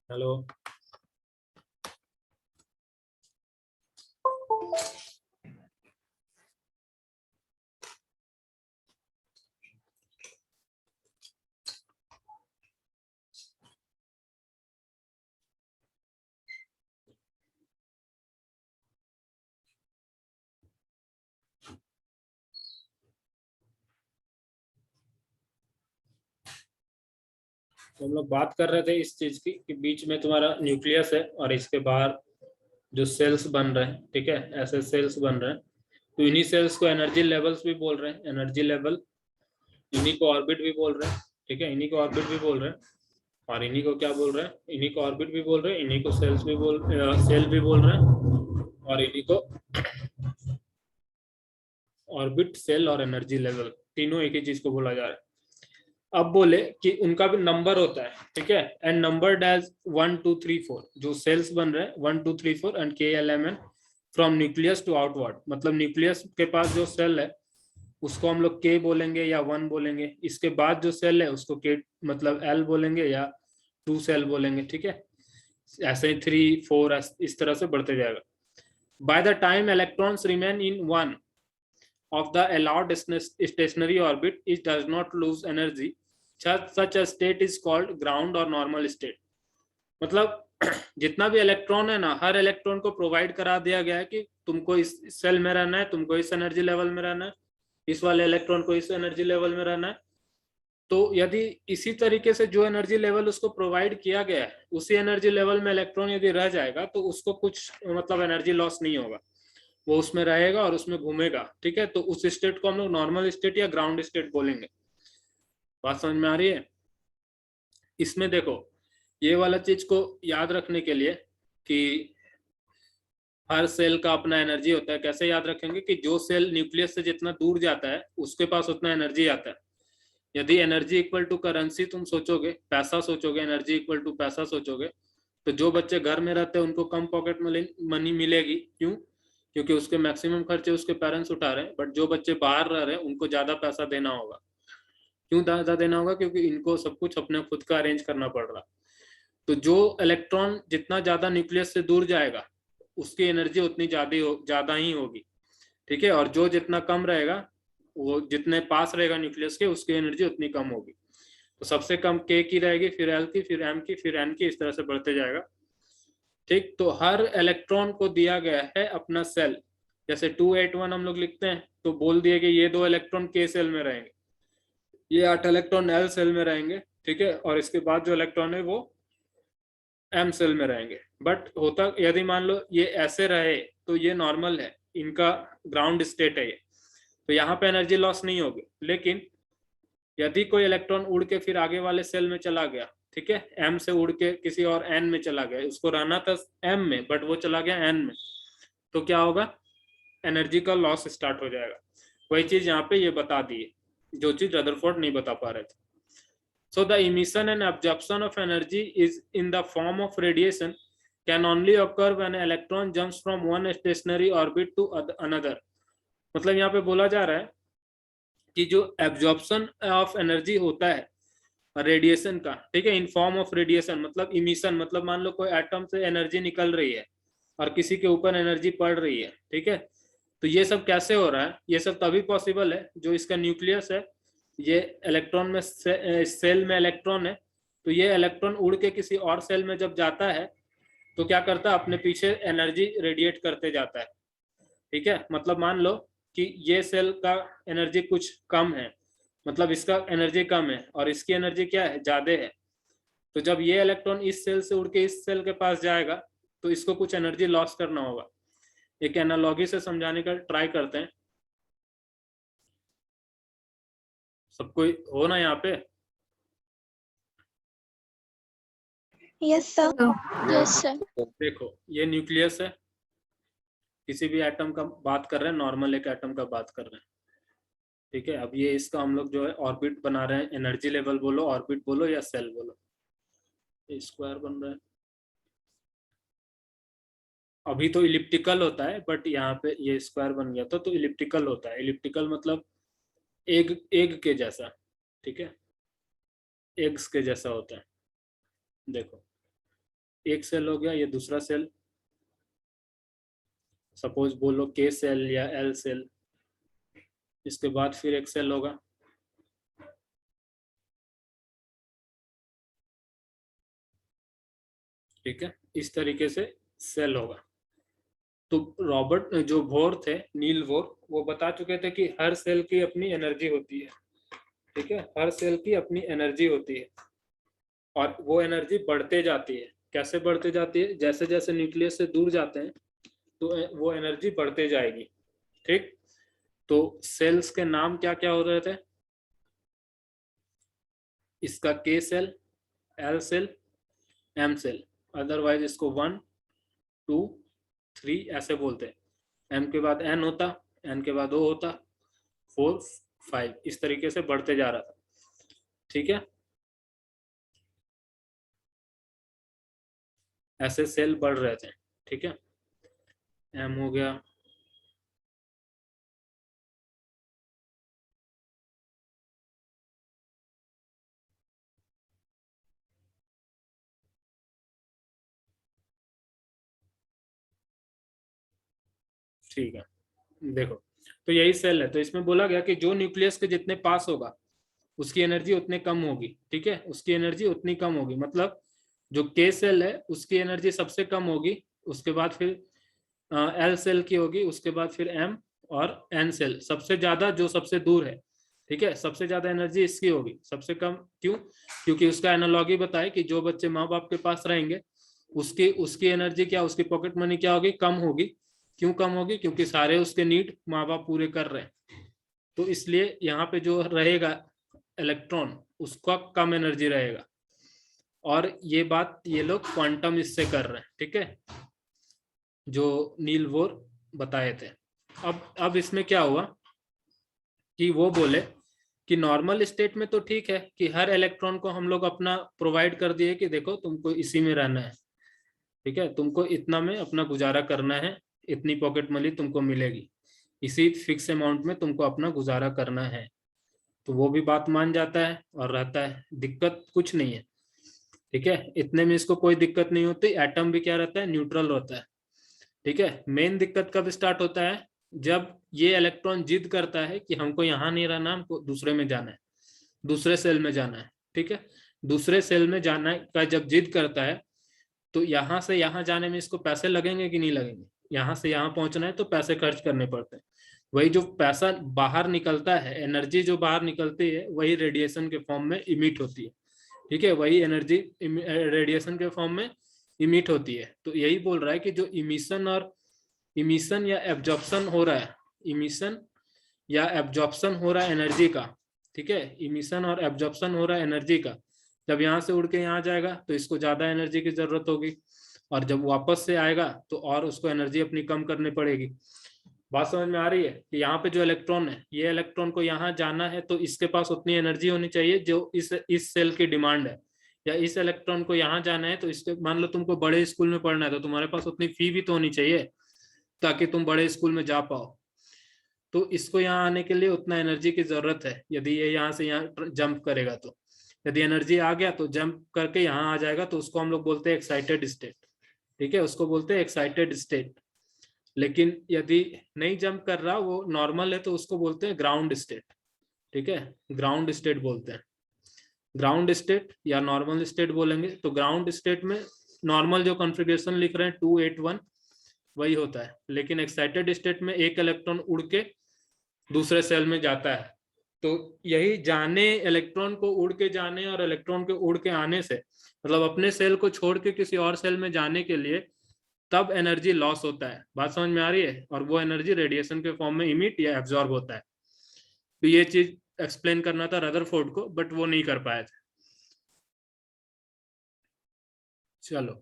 Hello. तो हम लोग बात कर रहे थे इस चीज की कि बीच में तुम्हारा न्यूक्लियस है और इसके बाहर जो सेल्स बन रहे हैं, ठीक है, ऐसे सेल्स बन रहे हैं। तो इन्हीं सेल्स को एनर्जी लेवल्स भी बोल रहे हैं, एनर्जी लेवल। इन्हीं को ऑर्बिट भी बोल रहे हैं, ठीक है, इन्हीं को ऑर्बिट भी बोल रहे हैं। और इन्हीं को क्या बोल रहे हैं, इन्हीं को ऑर्बिट भी बोल रहे हैं, इन्हीं को सेल्स भी सेल भी बोल रहे हैं। और इन्हीं को ऑर्बिट, सेल और एनर्जी लेवल, तीनों एक ही चीज को बोला जा रहा है। अब बोले कि उनका भी नंबर होता है, ठीक है, एंड नंबर एज 1 2 3 4। जो सेल्स बन रहे हैं 1 2 3 4 and KLMN from nucleus to outward. मतलब न्यूक्लियस के पास जो सेल है उसको हम लोग K बोलेंगे या 1 बोलेंगे। इसके बाद जो सेल है उसको K मतलब L बोलेंगे या 2 सेल बोलेंगे, ठीक है। ऐसे ही 3 4 इस तरह से बढ़ते जाएगा। By the time electrons remain in one of the allowed stationary orbit, it does not lose energy. Such a state is called ground or normal state. मतलब जितना भी इलेक्ट्रॉन है ना, हर इलेक्ट्रॉन को प्रोवाइड करा दिया गया है कि तुमको इस सेल में रहना है, तुमको इस एनर्जी लेवल में रहना है, इस वाले इलेक्ट्रॉन को इस एनर्जी लेवल में रहना है। तो यदि इसी तरीके से जो एनर्जी लेवल उसको प्रोवाइड किया गया है उसी एनर्जी लेवल में इलेक्ट्रॉन यदि रह जाएगा तो उसको कुछ मतलब एनर्जी लॉस नहीं होगा, वो उसमें रहेगा और उसमें घूमेगा, ठीक है। तो उस स्टेट को हम लोग नॉर्मल स्टेट या ग्राउंड स्टेट बोलेंगे। बात समझ में आ रही है? इसमें देखो, ये वाला चीज को याद रखने के लिए कि हर सेल का अपना एनर्जी होता है। कैसे याद रखेंगे कि जो सेल न्यूक्लियस से जितना दूर जाता है उसके पास उतना एनर्जी आता है। यदि एनर्जी इक्वल टू करेंसी तुम सोचोगे, पैसा सोचोगे, एनर्जी इक्वल टू पैसा सोचोगे, तो जो बच्चे घर में रहते हैं उनको कम पॉकेट मनी मिलेगी। क्यों? क्योंकि उसके मैक्सिमम खर्चे उसके पेरेंट्स उठा रहे हैं। बट जो बच्चे बाहर रह रहे हैं उनको ज्यादा पैसा देना होगा। क्यों ज्यादा देना होगा? क्योंकि इनको सब कुछ अपने खुद का अरेंज करना पड़ रहा। तो जो इलेक्ट्रॉन जितना ज्यादा न्यूक्लियस से दूर जाएगा उसकी एनर्जी उतनी ज्यादा ही होगी, ठीक है। और जो जितना कम रहेगा, वो जितने पास रहेगा न्यूक्लियस के, उसकी एनर्जी उतनी कम होगी। तो सबसे कम K की रहेगी, फिर L की, फिर M की, फिर N की, इस तरह से बढ़ते जाएगा, ठीक। तो हर इलेक्ट्रॉन को दिया गया है अपना सेल। जैसे 281 हम लोग लिखते हैं तो बोल दिए कि ये 2 इलेक्ट्रॉन K सेल में रहेंगे, ये 8 इलेक्ट्रॉन L सेल में रहेंगे, ठीक है। और इसके बाद जो इलेक्ट्रॉन है वो M सेल में रहेंगे। बट होता यदि मान लो ये ऐसे रहे तो ये नॉर्मल है, इनका ग्राउंड स्टेट है ये, तो यहाँ पे एनर्जी लॉस नहीं होगी। लेकिन यदि कोई इलेक्ट्रॉन उड़ के फिर आगे वाले सेल में चला गया, ठीक है, M से उड़ के किसी और N में चला गया, उसको रहना था M में बट वो चला गया N में, तो क्या होगा? एनर्जी का लॉस स्टार्ट हो जाएगा। वही चीज यहाँ पे ये बता दी है जो चीज रदरफोर्ड नहीं बता पा रहे थे। So the emission and absorption of energy is in the form of radiation can only occur when an electron jumps from one stationary orbit to another. मतलब यहाँ पे बोला जा रहा है कि जो एब्जॉर्प्शन ऑफ एनर्जी होता है रेडिएशन का, ठीक है, इन फॉर्म ऑफ रेडिएशन, मतलब इमिशन, मतलब मान लो कोई एटम से एनर्जी निकल रही है और किसी के ऊपर एनर्जी पड़ रही है, ठीक है। तो ये सब कैसे हो रहा है? ये सब तभी पॉसिबल है जो इसका न्यूक्लियस है, ये इलेक्ट्रॉन में सेल में इलेक्ट्रॉन है, तो ये इलेक्ट्रॉन उड़ के किसी और सेल में जब जाता है तो क्या करता है? अपने पीछे एनर्जी रेडिएट करते जाता है, ठीक है। मतलब मान लो कि ये सेल का एनर्जी कुछ कम है, मतलब इसका एनर्जी कम है और इसकी एनर्जी क्या है? ज्यादा है। तो जब ये इलेक्ट्रॉन इस सेल से उड़ के इस सेल के पास जाएगा तो इसको कुछ एनर्जी लॉस करना होगा। एक एनालॉजी से समझाने का ट्राई करते हैं। सब कोई हो ना यहाँ पे? Yes sir. Yes sir. देखो, ये न्यूक्लियस है, किसी भी एटम का बात कर रहे हैं, नॉर्मल एक एटम का बात कर रहे हैं, ठीक है। अब ये इसका हम लोग जो है ऑर्बिट बना रहे हैं, एनर्जी लेवल बोलो, ऑर्बिट बोलो या सेल बोलो, ये स्क्वायर बन रहा है। अभी तो इलिप्टिकल होता है बट यहाँ पे ये स्क्वायर बन गया था तो इलिप्टिकल होता है। इलिप्टिकल मतलब एग एग के जैसा, ठीक है, एग्स के जैसा होता है। देखो, एक सेल हो गया, ये दूसरा सेल, सपोज बोलो के सेल या एल सेल। इसके बाद फिर एक सेल होगा, ठीक है, इस तरीके से सेल होगा। तो रॉबर्ट जो बोर थे, नील बोर, वो बता चुके थे कि हर सेल की अपनी एनर्जी होती है, ठीक है, हर सेल की अपनी एनर्जी होती है और वो एनर्जी बढ़ते जाती है। कैसे बढ़ते जाती है? जैसे जैसे न्यूक्लियस से दूर जाते हैं तो वो एनर्जी बढ़ते जाएगी, ठीक। तो सेल्स के नाम क्या क्या हो रहे थे? इसका K shell, L shell, M shell, otherwise इसको 1 2 3 ऐसे बोलते हैं। एम के बाद एन होता, एन के बाद ओ होता, 4 5, इस तरीके से बढ़ते जा रहा था, ठीक है। ऐसे सेल बढ़ रहे थे, ठीक है। एम हो गया, ठीक है। देखो, तो यही सेल है। तो इसमें बोला गया कि जो न्यूक्लियस के जितने पास होगा उसकी एनर्जी उतने कम होगी, ठीक है, उसकी एनर्जी उतनी कम होगी। मतलब जो के सेल है उसकी एनर्जी सबसे कम होगी, उसके बाद फिर एल सेल की होगी, उसके बाद फिर एम, और एन सेल सबसे ज्यादा जो सबसे दूर है, ठीक है, सबसे ज्यादा एनर्जी इसकी होगी, सबसे कम क्यों? क्योंकि उसका एनालॉगी बताए कि जो बच्चे माँ बाप के पास रहेंगे उसकी उसकी एनर्जी क्या, उसकी पॉकेट मनी क्या होगी? कम होगी। क्यों कम होगी? क्योंकि सारे उसके नीड माँ बाप पूरे कर रहे हैं। तो इसलिए यहाँ पे जो रहेगा इलेक्ट्रॉन, उसका कम एनर्जी रहेगा। और ये बात ये लोग क्वांटम इससे कर रहे हैं, ठीक है, जो नील बोर बताए थे। अब इसमें क्या हुआ कि वो बोले कि नॉर्मल स्टेट में तो ठीक है कि हर इलेक्ट्रॉन को हम लोग अपना प्रोवाइड कर दिए कि देखो तुमको इसी में रहना है, ठीक है, तुमको इतना में अपना गुजारा करना है, इतनी पॉकेट मनी तुमको मिलेगी, इसी फिक्स अमाउंट में तुमको अपना गुजारा करना है। तो वो भी बात मान जाता है और रहता है, दिक्कत कुछ नहीं है, ठीक है, इतने में इसको कोई दिक्कत नहीं होती। एटम भी क्या रहता है? न्यूट्रल रहता है, ठीक है। मेन दिक्कत कब स्टार्ट होता है? जब ये इलेक्ट्रॉन जिद करता है कि हमको यहाँ नहीं रहना, हमको दूसरे में जाना है, दूसरे सेल में जाना है, ठीक है। दूसरे सेल में जाना का जब जिद करता है तो यहाँ से यहाँ जाने में इसको पैसे लगेंगे कि नहीं लगेंगे? यहाँ से यहाँ पहुंचना है तो पैसे खर्च करने पड़ते हैं। वही जो पैसा बाहर निकलता है, एनर्जी जो बाहर निकलती है, वही रेडिएशन के फॉर्म में इमिट होती है, ठीक है, वही एनर्जी रेडिएशन के फॉर्म में इमिट होती है। तो यही बोल रहा है कि जो इमिशन या एब्जॉर्प्शन हो रहा है, इमिशन या एब्जॉर्प्शन हो रहा है एनर्जी का, ठीक है, इमिशन और एब्जॉर्प्शन हो रहा है एनर्जी का, जब यहाँ से उड़ के यहाँ जाएगा तो इसको ज्यादा एनर्जी की जरूरत होगी, और जब वापस से आएगा तो और उसको एनर्जी अपनी कम करनी पड़ेगी। बात समझ में आ रही है कि यहाँ पे जो इलेक्ट्रॉन है, ये इलेक्ट्रॉन को यहाँ जाना है तो इसके पास उतनी एनर्जी होनी चाहिए जो इस सेल की डिमांड है, या इस इलेक्ट्रॉन को यहाँ जाना है तो इसके, मान लो तुमको बड़े स्कूल में पढ़ना है तो तुम्हारे पास उतनी फी भी तो होनी चाहिए ताकि तुम बड़े स्कूल में जा पाओ। तो इसको यहाँ आने के लिए उतना एनर्जी की जरूरत है, यदि ये यहाँ से यहाँ जंप करेगा तो। यदि एनर्जी आ गया तो जंप करके यहाँ आ जाएगा, तो उसको हम लोग बोलते हैं एक्साइटेड स्टेट, ठीक है, उसको बोलते हैं एक्साइटेड स्टेट। लेकिन यदि नहीं जंप कर रहा, वो नॉर्मल है, तो उसको बोलते हैं ग्राउंड स्टेट, ठीक है, ग्राउंड स्टेट बोलते हैं। ग्राउंड स्टेट या नॉर्मल स्टेट बोलेंगे। तो ग्राउंड स्टेट में नॉर्मल जो कॉन्फ़िगरेशन लिख रहे हैं 281 वही होता है, लेकिन एक्साइटेड स्टेट में एक इलेक्ट्रॉन उड़ के दूसरे सेल में जाता है। तो यही जाने, इलेक्ट्रॉन को उड़ के जाने और इलेक्ट्रॉन के उड़ के आने से, मतलब अपने सेल को छोड़ के किसी और सेल में जाने के लिए तब एनर्जी लॉस होता है। बात समझ में आ रही है? और वो एनर्जी रेडिएशन के फॉर्म में इमिट या एब्जॉर्ब होता है। तो ये चीज एक्सप्लेन करना था रदरफोर्ड को, बट वो नहीं कर पाए थे। चलो,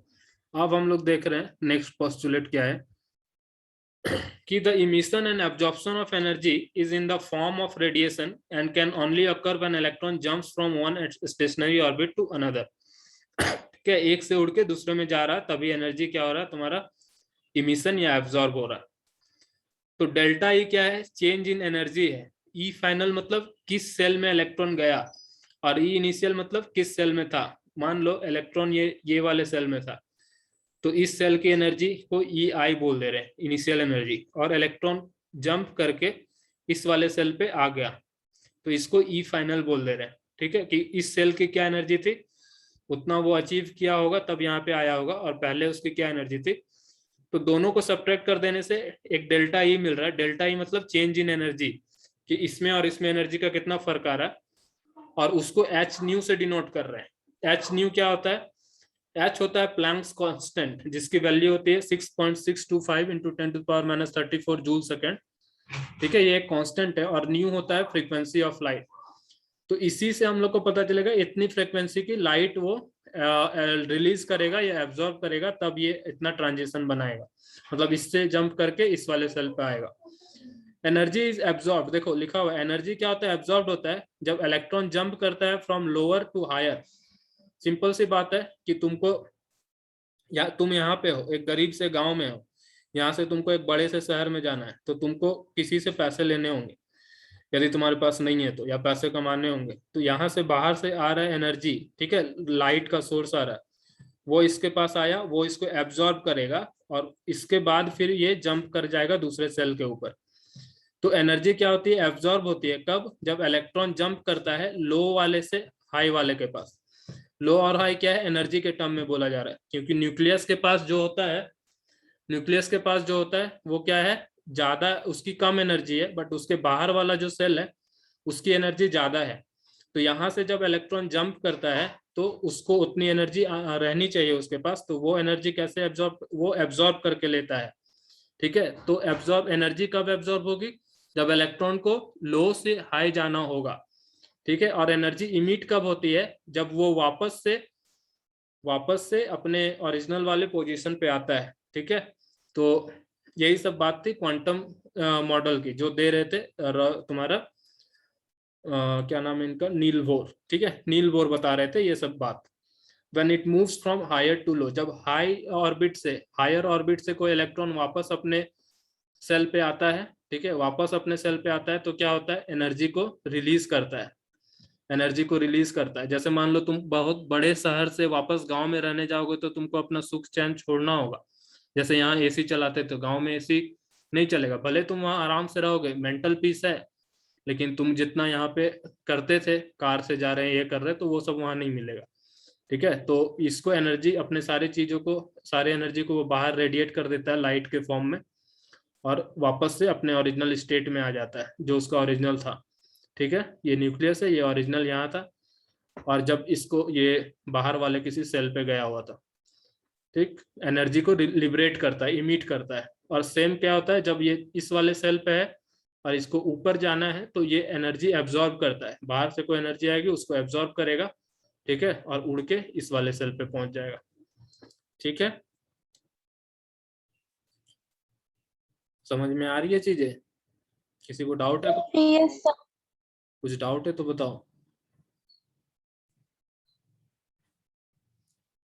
अब हम लोग देख रहे हैं नेक्स्ट पोस्टुलेट क्या है कि the emission and absorption of energy is in the form of radiation and can only occur when electron jumps from one stationary orbit to another। ठीक है, एक से उड़ के दूसरे में जा रहा है तभी एनर्जी क्या हो रहा है तुम्हारा? इमिशन या एब्जॉर्ब हो रहा है। तो डेल्टा ई क्या है? चेंज इन एनर्जी है। ई फाइनल मतलब किस सेल में इलेक्ट्रॉन गया, और ई इनिशियल मतलब किस सेल में था। मान लो इलेक्ट्रॉन ये वाले सेल में था, तो इस सेल की एनर्जी को EI बोल दे रहे हैं, इनिशियल एनर्जी, और इलेक्ट्रॉन जंप करके इस वाले सेल पे आ गया तो इसको E फाइनल बोल दे रहे हैं। ठीक है, कि इस सेल की क्या एनर्जी थी उतना वो अचीव किया होगा तब यहाँ पे आया होगा, और पहले उसकी क्या एनर्जी थी। तो दोनों को सब्ट्रैक्ट कर देने से एक डेल्टा ई मिल रहा है। डेल्टा ई मतलब चेंज इन एनर्जी, कि इसमें और इसमें एनर्जी का कितना फर्क आ रहा है, और उसको एच न्यू से डिनोट कर रहे हैं। एच न्यू क्या होता है? एच होता है प्लैंक्स कांस्टेंट, जिसकी वैल्यू होती है 6.625 इंटू 10⁻34 जूल सेकेंड। ठीक है, ये एक कांस्टेंट है, और न्यू होता है फ्रीक्वेंसी ऑफ लाइट। तो इसी से हम लोग को पता चलेगा इतनी फ्रीक्वेंसी की लाइट वो रिलीज करेगा या एब्जॉर्ब करेगा, तब ये इतना ट्रांजिशन बनाएगा, मतलब इससे जंप करके इस वाले सेल पे आएगा। एनर्जी इज एब्जॉर्ब, देखो लिखा हुआ है एनर्जी क्या होता है? एब्जॉर्ब होता है जब इलेक्ट्रॉन जंप करता है from lower to higher. Simple सी बात है कि तुमको, या तुम यहाँ पे हो, एक गरीब से गांव में हो, यहाँ से तुमको एक बड़े से शहर में जाना है, तो तुमको किसी से पैसे लेने होंगे, यदि तुम्हारे पास नहीं है तो, या पैसे कमाने होंगे, तो यहाँ से बाहर से आ रहा है एनर्जी, ठीक है, लाइट का सोर्स आ रहा है, वो इसके पास आया, वो इसको एब्जॉर्ब करेगा, और इसके बाद फिर ये जंप कर जाएगा दूसरे सेल के ऊपर। तो एनर्जी क्या होती है? एब्जॉर्ब होती है कब? जब इलेक्ट्रॉन जंप करता है लो वाले से हाई वाले के पास। लो और हाई क्या है? एनर्जी के टर्म में बोला जा रहा है, क्योंकि न्यूक्लियस के पास जो होता है, न्यूक्लियस के पास जो होता है वो क्या है? ज्यादा, उसकी कम एनर्जी है, बट उसके बाहर वाला जो सेल है उसकी एनर्जी ज्यादा है। तो यहाँ से जब इलेक्ट्रॉन जंप करता है तो उसको उतनी एनर्जी रहनी चाहिए उसके पास, तो वो एनर्जी कैसे एब्जॉर्ब? वो एब्जॉर्ब करके लेता है। ठीक है, तो एब्जॉर्ब एनर्जी कब एब्जॉर्ब होगी? जब इलेक्ट्रॉन को लो से हाई जाना होगा। ठीक है, और एनर्जी इमिट कब होती है? जब वो वापस से अपने ओरिजिनल वाले पोजीशन पे आता है। ठीक है, तो यही सब बात थी क्वांटम मॉडल की, जो दे रहे थे तुम्हारा क्या नाम है इनका? Niels Bohr. ठीक है, नील बोर बता रहे थे ये सब बात। When it moves from higher to low, जब हाई ऑर्बिट से, हायर ऑर्बिट से कोई इलेक्ट्रॉन वापस अपने सेल पे आता है, ठीक है, वापस अपने सेल पे आता है, तो क्या होता है? एनर्जी को रिलीज करता है। एनर्जी को रिलीज करता है। जैसे मान लो तुम बहुत बड़े शहर से वापस गांव में रहने जाओगे, तो तुमको अपना सुख चैन छोड़ना होगा। जैसे यहाँ एसी चलाते, तो गांव में एसी नहीं चलेगा, भले तुम वहां आराम से रहोगे, मेंटल पीस है, लेकिन तुम जितना यहाँ पे करते थे, कार से जा रहे हैं, ये कर रहे हैं, तो वो सब वहां नहीं मिलेगा। ठीक है, तो इसको एनर्जी, अपने सारी चीजों को, सारे एनर्जी को वो बाहर रेडिएट कर देता है लाइट के फॉर्म में, और वापस से अपने ओरिजिनल स्टेट में आ जाता है जो उसका ओरिजिनल था। ठीक है, ये न्यूक्लियस है, ये ओरिजिनल यहाँ था, और जब इसको ये बाहर वाले किसी सेल पे गया हुआ था। ठीक, एनर्जी को लिबरेट करता है, इमिट करता है। और सेम क्या होता है जब ये इस वाले सेल पे है और इसको ऊपर जाना है, तो ये एनर्जी एब्जॉर्ब करता है, बाहर से कोई एनर्जी आएगी उसको एब्जॉर्ब करेगा, ठीक है, और उड़ के इस वाले सेल पे पहुंच जाएगा। ठीक है, समझ में आ रही है चीजें? किसी को डाउट है? Yes sir. कुछ डाउट है तो बताओ।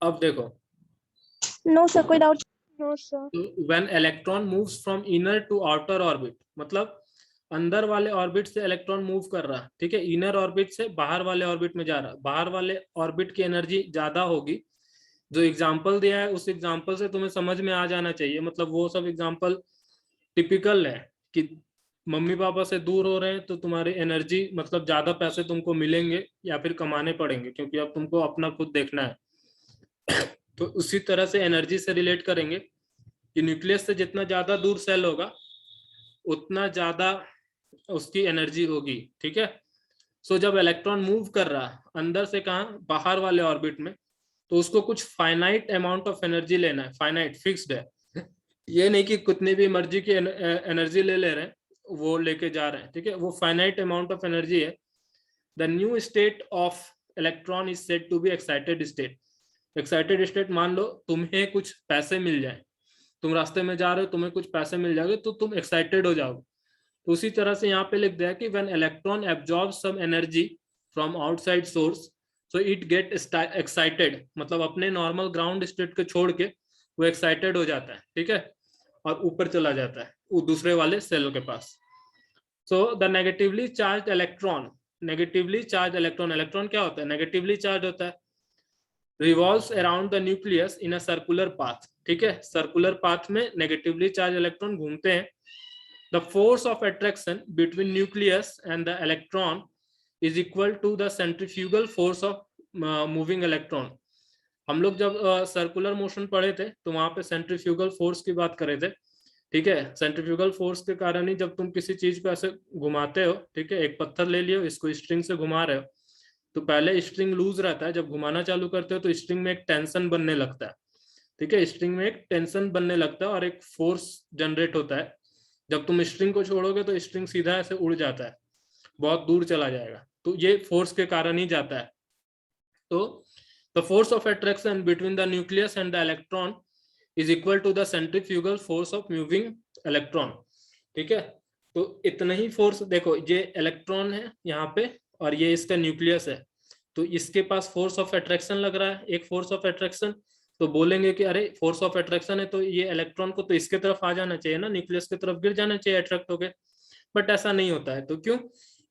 अब देखो, नो सर, कोई doubt? No sir. When electron moves from inner to outer orbit, मतलब अंदर वाले ऑर्बिट से इलेक्ट्रॉन मूव कर रहा है, ठीक है, इनर ऑर्बिट से बाहर वाले ऑर्बिट में जा रहा है, बाहर वाले ऑर्बिट की एनर्जी ज्यादा होगी। जो एग्जांपल दिया है उस एग्जांपल से तुम्हें समझ में आ जाना चाहिए, मतलब वो सब एग्जांपल टिपिकल है कि मम्मी पापा से दूर हो रहे हैं तो तुम्हारी एनर्जी, मतलब ज्यादा पैसे तुमको मिलेंगे या फिर कमाने पड़ेंगे, क्योंकि अब तुमको अपना खुद देखना है। तो उसी तरह से एनर्जी से रिलेट करेंगे कि न्यूक्लियस से जितना ज्यादा दूर सेल होगा उतना ज्यादा उसकी एनर्जी होगी। ठीक है, सो जब इलेक्ट्रॉन मूव कर रहा है अंदर से, कहाँ? बाहर वाले ऑर्बिट में, तो उसको कुछ फाइनाइट अमाउंट ऑफ एनर्जी लेना है, फाइनाइट फिक्स्ड है। ये नहीं कि कितनी भी मर्जी की एनर्जी ले रहे हैं, वो लेके जा रहे हैं। ठीक है, वो फाइनाइट अमाउंट ऑफ एनर्जी है। The new state of electron is said to be excited state. Excited state, मान लो तुम्हें कुछ पैसे मिल जाए, तुम रास्ते में जा रहे हो, तुम्हें कुछ पैसे मिल जाएंगे तो तुम एक्साइटेड हो जाओगे। तो उसी तरह से यहाँ पे लिख दिया कि when electron absorb some energy from outside source, so it get excited, मतलब अपने नॉर्मल ग्राउंड स्टेट को छोड़ के वो एक्साइटेड हो जाता है। ठीक है, और ऊपर चला जाता है वो दूसरे वाले सेल के पास। So the negatively charge electron, negatively charge electron, electron क्या होता है? नेगेटिवली चार्ज होता है। Revolves around the nucleus in a circular path, ठीक है, सर्कुलर पाथ में नेगेटिवली चार्ज इलेक्ट्रॉन घूमते हैं। The force of attraction between nucleus and the electron is equal to the centrifugal force of moving electron. हम लोग जब circular motion पढ़े थे तो वहां पे सेंट्रीफ्यूगल फोर्स की बात करे थे। ठीक है, सेंट्रीफ्यूगल फोर्स के कारण ही जब तुम किसी चीज को ऐसे घुमाते हो, ठीक है, एक पत्थर ले लियो, इसको स्ट्रिंग से घुमा रहे हो, तो पहले स्ट्रिंग लूज रहता है, जब घुमाना चालू करते हो तो स्ट्रिंग में एक टेंशन बनने लगता है। ठीक है, स्ट्रिंग में एक टेंशन बनने लगता है और एक फोर्स जनरेट होता है। जब तुम स्ट्रिंग को छोड़ोगे तो स्ट्रिंग सीधा ऐसे उड़ जाता है, बहुत दूर चला जाएगा, तो ये फोर्स के कारण ही जाता है। तो the force of attraction between the nucleus and the electron is equal to the centrifugal force of moving electron. ठीक है, तो इतना ही फोर्स, देखो ये इलेक्ट्रॉन है यहाँ पे और ये इसका न्यूक्लियस है, तो इसके पास फोर्स ऑफ अट्रैक्शन लग रहा है, एक फोर्स ऑफ अट्रैक्शन। तो बोलेंगे कि अरे फोर्स ऑफ अट्रैक्शन है तो ये इलेक्ट्रॉन को तो इसके तरफ आ जाना चाहिए ना, न्यूक्लियस की तरफ गिर जाना चाहिए अट्रैक्ट होके, बट ऐसा नहीं होता है। तो क्यों?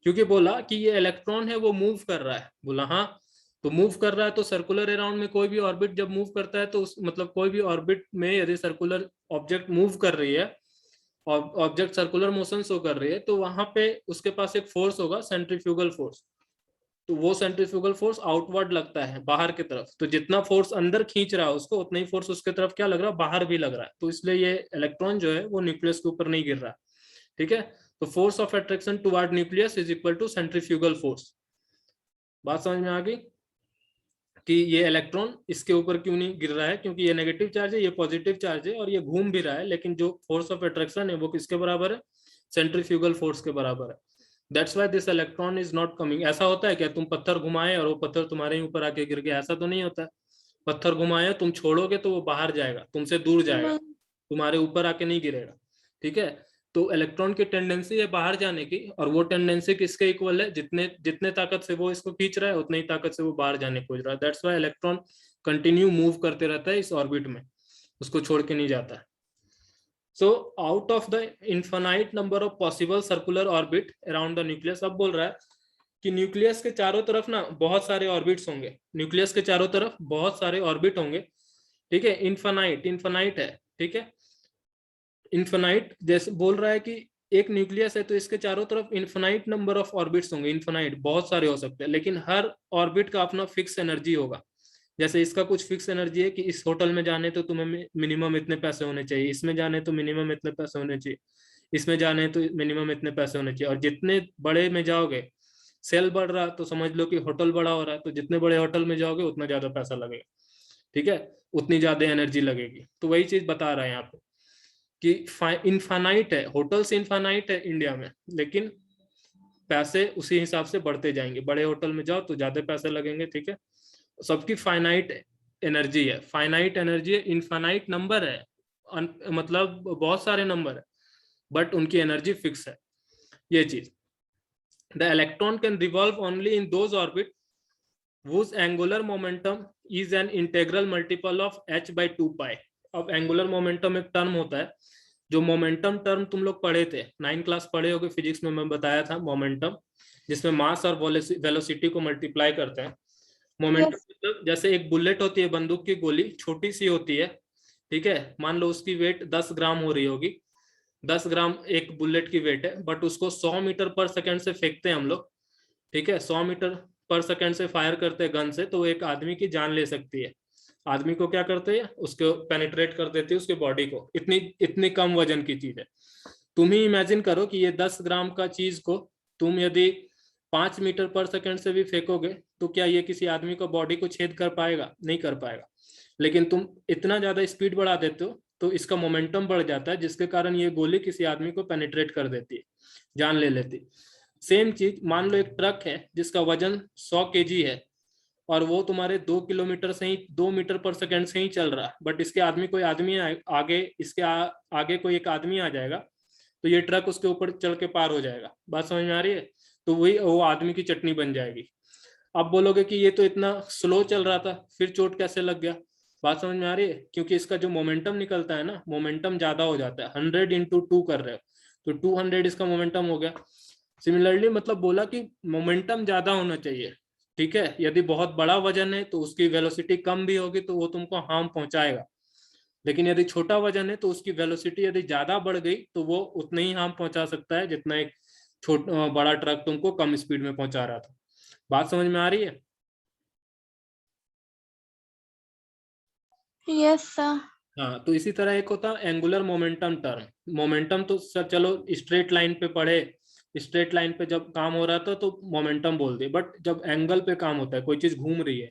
क्योंकि बोला कि ये इलेक्ट्रॉन है वो मूव कर रहा है। बोला हाँ, तो मूव कर रहा है तो सर्कुलर अराउंड में कोई भी ऑर्बिट जब मूव करता है तो उस मतलब कोई भी ऑर्बिट में यदि सर्कुलर ऑब्जेक्ट मूव कर रही है और ऑब्जेक्ट सर्कुलर मोशन शो कर रही है तो वहां पे उसके पास एक फोर्स होगा, सेंट्रीफ्यूगल फोर्स। तो वो सेंट्रीफ्यूगल फोर्स आउटवर्ड लगता है, बाहर की तरफ। तो जितना फोर्स अंदर खींच रहा है उसको, उतना ही फोर्स उसके तरफ क्या लग रहा है, बाहर भी लग रहा है। तो इसलिए ये इलेक्ट्रॉन जो है वो न्यूक्लियस के ऊपर नहीं गिर रहा। ठीक है, तो force of attraction toward nucleus is equal to centrifugal force. बात समझ में आ गई कि ये इलेक्ट्रॉन इसके ऊपर क्यों नहीं गिर रहा है? क्योंकि ये नेगेटिव चार्ज है, ये पॉजिटिव चार्ज है और ये घूम भी रहा है, लेकिन जो फोर्स ऑफ अट्रैक्शन है वो किसके बराबर है? सेंट्रीफ्यूगल फोर्स के बराबर है। That's why this electron is not coming. ऐसा होता है क्या तुम पत्थर घुमाए और वो पत्थर तुम्हारे ऊपर आके गिर गया? ऐसा तो नहीं होता है। पत्थर घुमाए, तुम छोड़ोगे तो वो बाहर जाएगा, तुमसे दूर जाएगा, तुम्हारे ऊपर आके नहीं गिरेगा। ठीक है, तो इलेक्ट्रॉन की टेंडेंसी है बाहर जाने की, और वो टेंडेंसी किसके इक्वल है? जितने जितने ताकत से वो इसको खींच रहा है उतनी ही ताकत से वो बाहर जाने खोज रहा है। That's why electron continue move करते रहता है इस ऑर्बिट में, उसको छोड़ के नहीं जाता है। So out of the infinite number of possible circular orbit around the nucleus, अब बोल रहा है कि न्यूक्लियस के चारों तरफ ना बहुत सारे ऑर्बिट्स होंगे, न्यूक्लियस के चारों तरफ बहुत सारे ऑर्बिट होंगे। ठीक है, इनफाइनाइट, इनफाइनाइट है। ठीक है, इनफाइनाइट जैसे बोल रहा है कि एक न्यूक्लियस है तो इसके चारों तरफ इनफाइनाइट नंबर ऑफ ऑर्बिट्स होंगे। इनफाइनाइट बहुत सारे हो सकते हैं, लेकिन हर ऑर्बिट का अपना फिक्स एनर्जी होगा। जैसे इसका कुछ फिक्स एनर्जी है कि इस होटल में जाने तो तुम्हें मिनिमम इतने पैसे होने चाहिए, इसमें जाने तो मिनिमम इतने पैसे होने चाहिए, इसमें जाने तो मिनिमम इतने पैसे होने चाहिए। और जितने बड़े में जाओगे, सेल बढ़ रहा तो समझ लो कि होटल बड़ा हो रहा है, तो जितने बड़े होटल में जाओगे उतना ज्यादा पैसा लगेगा। ठीक है, उतनी ज्यादा एनर्जी लगेगी। तो वही चीज बता रहा है यहाँ पे कि इनफाइनाइट है, होटल्स इनफाइनाइट है इंडिया में, लेकिन पैसे उसी हिसाब से बढ़ते जाएंगे। बड़े होटल में जाओ तो ज्यादा पैसे लगेंगे। ठीक है, सबकी फाइनाइट एनर्जी है, फाइनाइट एनर्जी है, इनफाइनाइट नंबर है, मतलब बहुत सारे नंबर है, बट उनकी एनर्जी फिक्स है। ये चीज, the electron can revolve only in those orbit whose angular momentum is an integral multiple of h by 2 pi। अब एंगुलर मोमेंटम एक टर्म होता है, जो मोमेंटम टर्म तुम लोग पढ़े थे, 9 क्लास पढ़े होगे फिजिक्स में, मैं बताया था मोमेंटम, जिसमें मास और वेलोसिटी को मल्टीप्लाई करते हैं। मोमेंटम मतलब जैसे एक बुलेट होती है, बंदूक की गोली छोटी सी होती है। ठीक है, मान लो उसकी वेट 10 ग्राम हो रही होगी, 10 ग्राम एक बुलेट की वेट है, बट उसको 100 मीटर पर सेकेंड से फेंकते हैं हम लोग। ठीक है, 100 मीटर पर सेकेंड से फायर करते हैं गन से, तो एक आदमी की जान ले सकती है। आदमी को क्या करते हैं, उसको पेनिट्रेट कर देती है उसके बॉडी को, इतनी इतनी कम वजन की चीज है। तुम ही इमेजिन करो कि ये 10 ग्राम का चीज को तुम यदि 5 मीटर पर सेकेंड से भी फेंकोगे तो क्या ये किसी आदमी को बॉडी को छेद कर पाएगा? नहीं कर पाएगा। लेकिन तुम इतना ज्यादा स्पीड बढ़ा देते हो तो इसका मोमेंटम बढ़ जाता है, जिसके कारण ये गोली किसी आदमी को पेनिट्रेट कर देती है, जान ले लेती। सेम चीज, मान लो एक ट्रक है जिसका वजन 100 kg है और वो तुम्हारे 2 किलोमीटर से ही 2 मीटर पर सेकेंड से ही चल रहा है, बट इसके आदमी कोई आदमी आगे, इसके आगे कोई एक आदमी आ जाएगा तो ये ट्रक उसके ऊपर चल के पार हो जाएगा। बात समझ में आ रही है? तो वही वो आदमी की चटनी बन जाएगी। अब बोलोगे कि ये तो इतना स्लो चल रहा था, फिर चोट कैसे लग गया? बात समझ में आ रही है? क्योंकि इसका जो मोमेंटम निकलता है ना, मोमेंटम ज्यादा हो जाता है, 100 × 2 कर रहे हो तो 200 इसका मोमेंटम हो गया। सिमिलरली मतलब बोला कि मोमेंटम ज्यादा होना चाहिए। ठीक है, यदि बहुत बड़ा वजन है तो उसकी वेलोसिटी कम भी होगी तो वो तुमको हार्म पहुंचाएगा। लेकिन यदि छोटा वजन है तो उसकी वेलोसिटी यदि ज्यादा बढ़ गई तो वो उतना ही हार्म पहुंचा सकता है जितना एक बड़ा ट्रक तुमको कम स्पीड में पहुंचा रहा था। बात समझ में आ रही है? Yes sir. हाँ, तो इसी तरह एक होता है एंगुलर मोमेंटम टर्म। मोमेंटम तो सर चलो स्ट्रेट लाइन पे पढ़े, स्ट्रेट लाइन पे जब काम हो रहा था तो मोमेंटम बोल दिए, बट जब एंगल पे काम होता है, कोई चीज घूम रही है,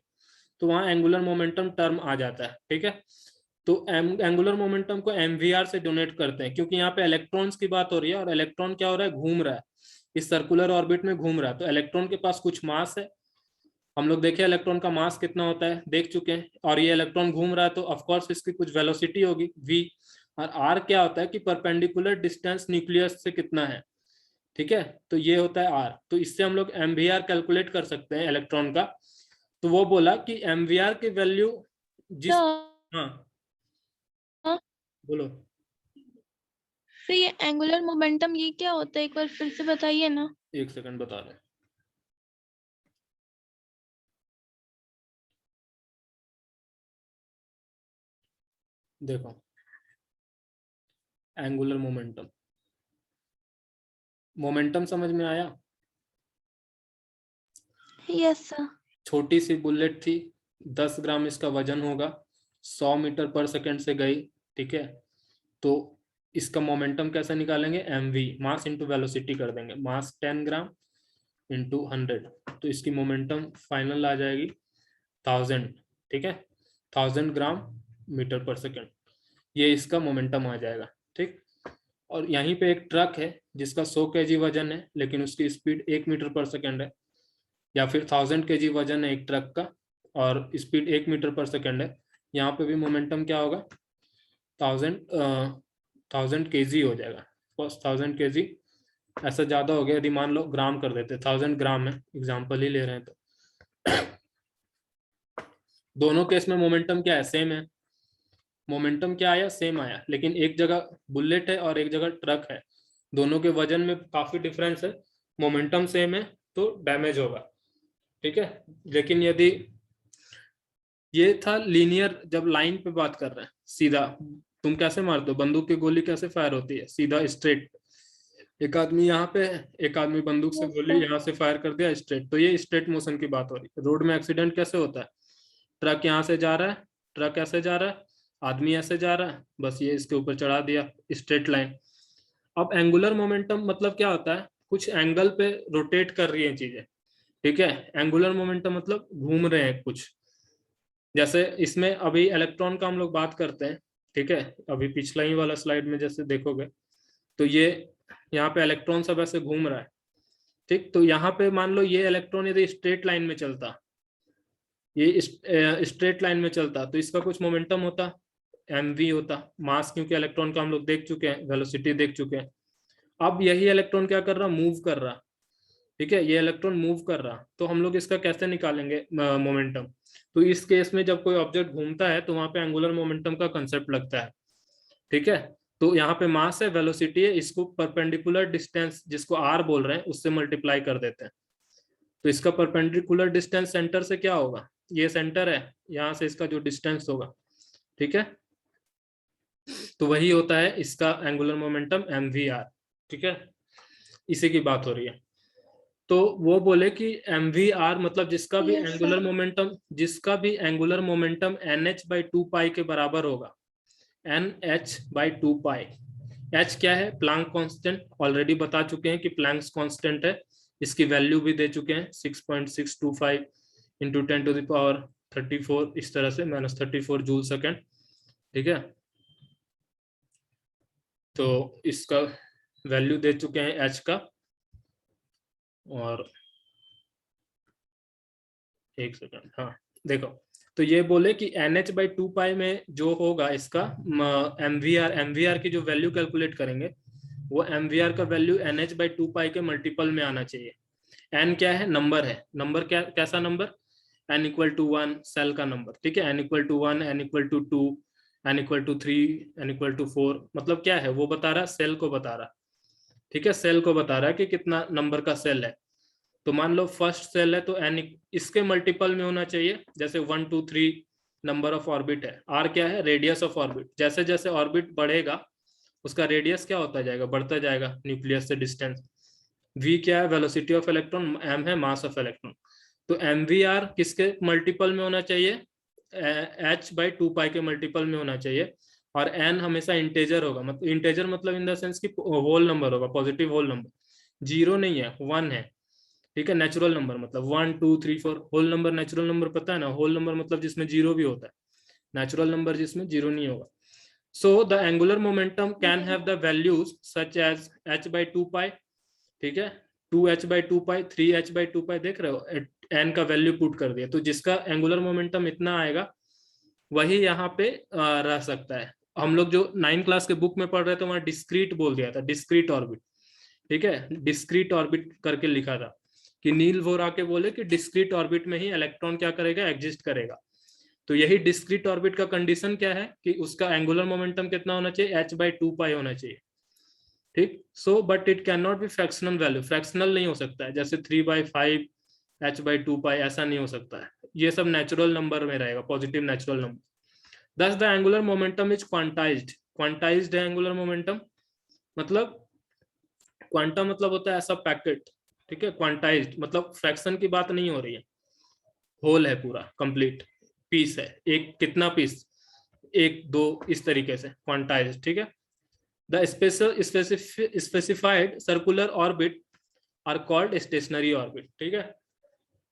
तो वहां एंगुलर मोमेंटम टर्म आ जाता है। ठीक है, तो एंगुलर मोमेंटम को एमवीआर से डोनेट करते हैं, क्योंकि यहाँ पे इलेक्ट्रॉन्स की बात हो रही है और इलेक्ट्रॉन क्या हो रहा है, घूम रहा है, इस सर्कुलर ऑर्बिट में घूम रहा है। तो इलेक्ट्रॉन के पास कुछ मास है, हम लोग देखे इलेक्ट्रॉन का मास कितना होता है, देख चुके हैं, और ये इलेक्ट्रॉन घूम रहा है तो ऑफकोर्स इसकी कुछ वेलोसिटी होगी v। और r क्या होता है कि परपेंडिकुलर डिस्टेंस न्यूक्लियस से कितना है। ठीक है, तो ये होता है r। तो इससे हम लोग एमवीआर कैलकुलेट कर सकते हैं इलेक्ट्रॉन का। तो वो बोला कि एमवीआर की वैल्यू जिस, हाँ बोलो। फिर ये एंगुलर मोमेंटम ये क्या होता है, एक बार फिर से बताइए ना। एक सेकंड बता रहे हैं। देखो, एंगुलर मोमेंटम, मोमेंटम समझ में आया? Yes sir. छोटी सी बुलेट थी, 10 ग्राम इसका वजन होगा, 100 मीटर पर सेकंड से गई। ठीक है, तो इसका मोमेंटम कैसे निकालेंगे, एमवी, मास इंटू वेलोसिटी कर देंगे, मास 10 ग्राम इंटू 100, तो इसकी मोमेंटम फाइनल आ जाएगी 1000। ठीक है, 1000 ग्राम मीटर पर सेकंड, ये इसका मोमेंटम आ जाएगा। ठीक, और यहीं पे एक ट्रक है जिसका 100 kg वजन है, लेकिन उसकी स्पीड 1 मीटर पर सेकंड है, या फिर 1000 kg वजन है एक ट्रक का और स्पीड 1 मीटर पर सेकंड है। यहाँ पे भी मोमेंटम क्या होगा, 1000 kg हो जाएगा। 1000 kg ऐसा ज्यादा हो गया, यदि मान लो ग्राम कर देते, 1000 ग्राम है, एग्जाम्पल ही ले रहे हैं तो दोनों केस में मोमेंटम क्या है, सेम है। मोमेंटम क्या आया, सेम आया, लेकिन एक जगह बुलेट है और एक जगह ट्रक है, दोनों के वजन में काफी डिफरेंस है, मोमेंटम सेम है तो डैमेज होगा। ठीक है, लेकिन यदि ये था लीनियर, जब लाइन पे बात कर रहे हैं सीधा, तुम कैसे मारते हो, बंदूक की गोली कैसे फायर होती है, सीधा स्ट्रेट, एक आदमी यहाँ पे है, एक आदमी बंदूक से यस गोली सर। यहाँ से फायर कर दिया स्ट्रेट, तो ये स्ट्रेट मोशन की बात हो रही है। रोड में एक्सीडेंट कैसे होता है, ट्रक यहाँ से जा रहा है, ट्रक ऐसे जा रहा है, आदमी ऐसे जा रहा है, बस ये इसके ऊपर चढ़ा दिया, स्ट्रेट लाइन। अब एंगुलर मोमेंटम मतलब क्या होता है, कुछ एंगल पे रोटेट कर रही है चीजें। ठीक है, एंगुलर मोमेंटम मतलब घूम रहे हैं कुछ, जैसे इसमें अभी इलेक्ट्रॉन का हम लोग बात करते हैं। ठीक है, अभी पिछला ही वाला स्लाइड में जैसे देखोगे तो ये यहाँ पे इलेक्ट्रॉन सब ऐसे घूम रहा है। ठीक, तो यहाँ पे मान लो ये इलेक्ट्रॉन यदि स्ट्रेट लाइन में चलता, ये स्ट्रेट लाइन में चलता, तो इसका कुछ मोमेंटम होता, एमवी होता, मास, क्योंकि इलेक्ट्रॉन का हम लोग देख चुके हैं, वेलोसिटी देख चुके हैं। अब यही इलेक्ट्रॉन क्या कर रहा, मूव कर रहा। ठीक है, ये इलेक्ट्रॉन मूव कर रहा, तो हम लोग इसका कैसे निकालेंगे मोमेंटम, तो इस केस में जब कोई ऑब्जेक्ट घूमता है तो वहां पे एंगुलर मोमेंटम का कंसेप्ट लगता है। ठीक है, तो यहाँ पे मास है, वेलोसिटी है, इसको परपेंडिकुलर डिस्टेंस जिसको आर बोल रहे हैं उससे मल्टीप्लाई कर देते हैं। तो इसका परपेंडिकुलर डिस्टेंस सेंटर से क्या होगा, ये सेंटर है, यहाँ से इसका जो डिस्टेंस होगा। ठीक है, तो वही होता है इसका एंगुलर मोमेंटम mvr। ठीक है, इसी की बात हो रही है। तो वो बोले कि mvr मतलब यस सर। जिसका भी एंगुलर मोमेंटम nh/2 के बराबर होगा, nh/2। h क्या है, प्लैंक कांस्टेंट, ऑलरेडी बता चुके हैं कि प्लैंक्स कांस्टेंट है, इसकी वैल्यू भी दे चुके हैं, 6.625 इंटू 10⁻34, इस तरह से -34 जूल सेकेंड। ठीक है, तो इसका वैल्यू दे चुके हैं h का, और एक सेकंड, हाँ देखो, तो ये बोले कि nh/2 में जो होगा इसका mvr की जो वैल्यू कैलकुलेट करेंगे, वो mvr का वैल्यू nh/2 के मल्टीपल में आना चाहिए। n क्या है, नंबर है, नंबर क्या, कैसा नंबर, n = 1 सेल का नंबर। ठीक है, n = 1, n = 2, n = 3, n = 4, मतलब क्या है, वो बता रहा, सेल को बता रहा। ठीक है, सेल को बता रहा है कि कितना नंबर का सेल है। तो मान लो फर्स्ट सेल है तो n इसके मल्टीपल में होना चाहिए, जैसे 1 2 3 नंबर ऑफ ऑर्बिट है, आर क्या है, रेडियस ऑफ ऑर्बिट। जैसे जैसे ऑर्बिट बढ़ेगा उसका रेडियस क्या होता जाएगा, बढ़ता जाएगा न्यूक्लियस से डिस्टेंस। v क्या है, वेलोसिटी ऑफ इलेक्ट्रॉन, m है मास ऑफ इलेक्ट्रॉन। तो mvr किसके मल्टीपल में होना चाहिए, h/2 के मल्टीपल में होना चाहिए। और n हमेशा इंटेजर होगा, मतलब इंटेजर मतलब इन द सेंस कि होल नंबर होगा, पॉजिटिव होल नंबर, जीरो नहीं है, 1 है। ठीक है, नेचुरल नंबर मतलब 1 2 3 4। होल नंबर नेचुरल नंबर पता है ना, होल नंबर मतलब जिसमें जीरो भी होता है, नेचुरल नंबर जिसमें जीरो नहीं होगा। So the angular momentum can have the values such as h/2 pi, ठीक है, 2h/2 pi, 3h/2 pi, देख रहे हो, n का वैल्यू पुट कर दिया, तो जिसका एंगुलर मोमेंटम इतना आएगा वही यहाँ पे रह सकता है। हम लोग जो 9 क्लास के बुक में पढ़ रहे थे वहां डिस्क्रीट बोल दिया था, डिस्क्रीट ऑर्बिट। ठीक है, डिस्क्रीट ऑर्बिट करके लिखा था कि नील बोर आके बोले कि डिस्क्रीट ऑर्बिट में ही इलेक्ट्रॉन क्या करेगा, एग्जिस्ट करेगा। तो यही डिस्क्रीट ऑर्बिट का कंडीशन क्या है कि उसका एंगुलर मोमेंटम कितना होना चाहिए, h/2 pi होना चाहिए। ठीक, so but it can not be fractional value, fractional नहीं हो सकता है, जैसे 3/5 h/2 pi ऐसा नहीं हो सकता है। ये सब नेचुरल नंबर में रहेगा, पॉजिटिव नेचुरल नंबर। दस the angular momentum is quantized, quantized है एंगुलर मोमेंटम, मतलब क्वांटा मतलब होता है ऐसा पैकेट। ठीक है, क्वांटाइज्ड मतलब फ्रैक्शन की बात नहीं हो रही है, होल है पूरा कंप्लीट, पीस है, एक कितना पीस, एक दो, इस तरीके से क्वांटाइज। ठीक है, the specified circular orbit are called stationary orbit. ठीक है,